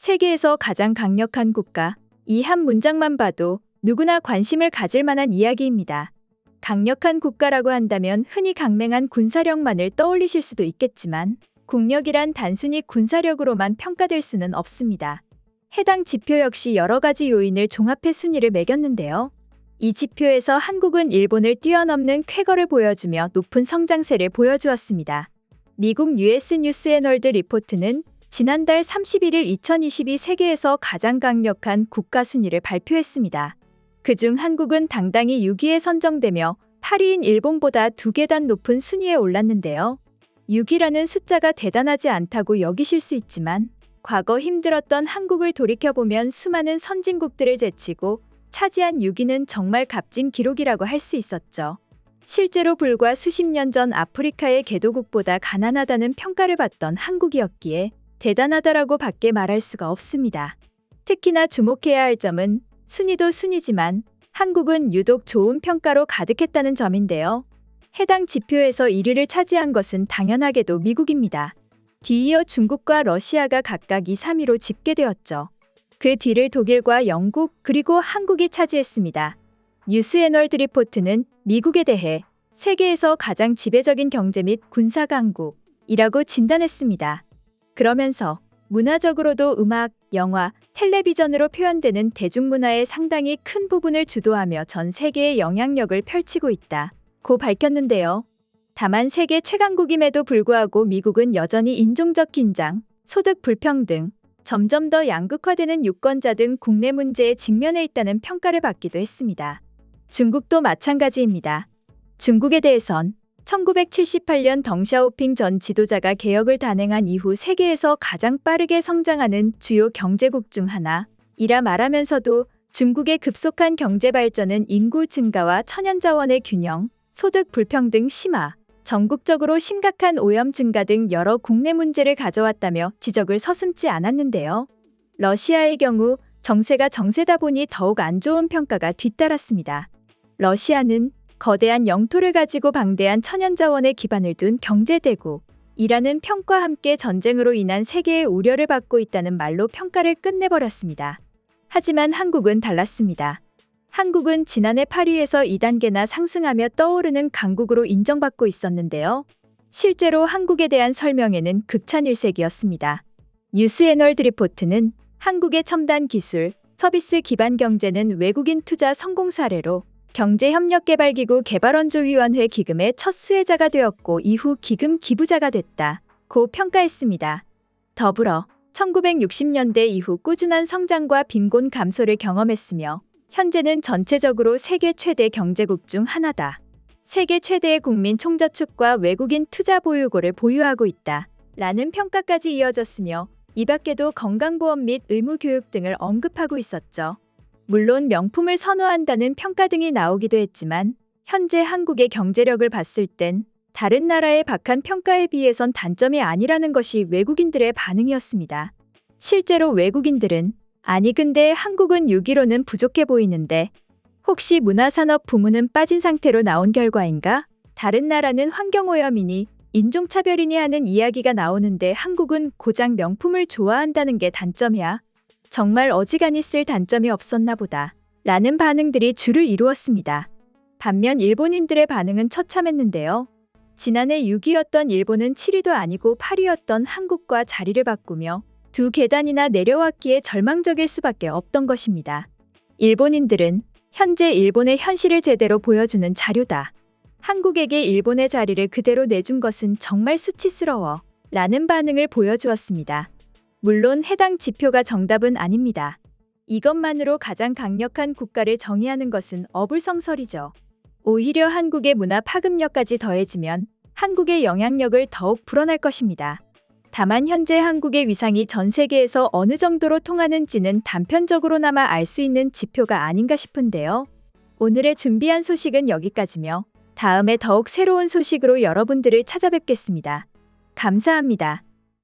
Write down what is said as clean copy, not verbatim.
세계에서 가장 강력한 국가. 이 한 문장만 봐도 누구나 관심을 가질 만한 이야기입니다. 강력한 국가라고 한다면 흔히 강맹한 군사력만을 떠올리실 수도 있겠지만 국력이란 단순히 군사력으로만 평가될 수는 없습니다. 해당 지표 역시 여러 가지 요인을 종합해 순위를 매겼는데요. 이 지표에서 한국은 일본을 뛰어넘는 쾌거를 보여주며 높은 성장세를 보여주었습니다. 미국 US 뉴스 앤 월드 리포트는 지난달 31일 2022 세계에서 가장 강력한 국가 순위를 발표했습니다. 그중 한국은 당당히 6위에 선정되며 8위인 일본보다 2계단 높은 순위에 올랐는데요. 6위라는 숫자가 대단하지 않다고 여기실 수 있지만 과거 힘들었던 한국을 돌이켜보면 수많은 선진국들을 제치고 차지한 6위는 정말 값진 기록이라고 할 수 있었죠. 실제로 불과 수십 년 전 아프리카의 개도국보다 가난하다는 평가를 받던 한국이었기에 대단하다라고 밖에 말할 수가 없습니다. 특히나 주목해야 할 점은 순위도 순위지만 한국은 유독 좋은 평가로 가득했다는 점인데요. 해당 지표에서 1위를 차지한 것은 당연하게도 미국입니다. 뒤이어 중국과 러시아가 각각 2, 3위로 집계되었죠. 그 뒤를 독일과 영국 그리고 한국이 차지했습니다. 뉴스 앤 월드 리포트는 미국에 대해 세계에서 가장 지배적인 경제 및 군사 강국이라고 진단했습니다. 그러면서 문화적으로도 음악, 영화, 텔레비전으로 표현되는 대중문화의 상당히 큰 부분을 주도하며 전 세계에 영향력을 펼치고 있다고 밝혔는데요. 다만 세계 최강국임에도 불구하고 미국은 여전히 인종적 긴장, 소득 불평등, 점점 더 양극화되는 유권자 등 국내 문제에 직면해 있다는 평가를 받기도 했습니다. 중국도 마찬가지입니다. 중국에 대해선 1978년 덩샤오핑 전 지도자가 개혁을 단행한 이후 세계에서 가장 빠르게 성장하는 주요 경제국 중 하나이라 말하면서도 중국의 급속한 경제 발전은 인구 증가와 천연자원의 균형, 소득 불평등 심화, 전국적으로 심각한 오염 증가 등 여러 국내 문제를 가져왔다며 지적을 서슴지 않았는데요. 러시아의 경우 정세가 정세다 보니 더욱 안 좋은 평가가 뒤따랐습니다. 러시아는 거대한 영토를 가지고 방대한 천연자원에 기반을 둔 경제대국이라는 평가와 함께 전쟁으로 인한 세계의 우려를 받고 있다는 말로 평가를 끝내버렸습니다. 하지만 한국은 달랐습니다. 한국은 지난해 8위에서 2단계나 상승하며 떠오르는 강국으로 인정받고 있었는데요. 실제로 한국에 대한 설명에는 극찬일색이었습니다. 뉴스 앤 월드 리포트는 한국의 첨단 기술, 서비스 기반 경제는 외국인 투자 성공 사례로 경제협력개발기구 개발원조위원회 기금의 첫 수혜자가 되었고 이후 기금 기부자가 됐다고 평가했습니다. 더불어 1960년대 이후 꾸준한 성장과 빈곤 감소를 경험했으며 현재는 전체적으로 세계 최대 경제국 중 하나다. 세계 최대의 국민 총저축과 외국인 투자 보유고를 보유하고 있다. 라는 평가까지 이어졌으며 이 밖에도 건강보험 및 의무교육 등을 언급하고 있었죠. 물론 명품을 선호한다는 평가 등이 나오기도 했지만 현재 한국의 경제력을 봤을 땐 다른 나라의 박한 평가에 비해선 단점이 아니라는 것이 외국인들의 반응이었습니다. 실제로 외국인들은 아니 근데 한국은 6위로는 부족해 보이는데 혹시 문화산업 부문은 빠진 상태로 나온 결과인가? 다른 나라는 환경오염이니 인종차별이니 하는 이야기가 나오는데 한국은 고작 명품을 좋아한다는 게 단점이야. 정말 어지간히 쓸 단점이 없었나 보다. 라는 반응들이 주를 이루었습니다. 반면 일본인들의 반응은 처참했는데요. 지난해 6위였던 일본은 7위도 아니고 8위였던 한국과 자리를 바꾸며 2계단이나 내려왔기에 절망적일 수밖에 없던 것입니다. 일본인들은 현재 일본의 현실을 제대로 보여주는 자료다. 한국에게 일본의 자리를 그대로 내준 것은 정말 수치스러워. 라는 반응을 보여주었습니다. 물론 해당 지표가 정답은 아닙니다. 이것만으로 가장 강력한 국가를 정의하는 것은 어불성설이죠. 오히려 한국의 문화 파급력까지 더해지면 한국의 영향력을 더욱 불어날 것입니다. 다만 현재 한국의 위상이 전 세계에서 어느 정도로 통하는지는 단편적으로나마 알 수 있는 지표가 아닌가 싶은데요. 오늘의 준비한 소식은 여기까지며 다음에 더욱 새로운 소식으로 여러분들을 찾아뵙겠습니다. 감사합니다.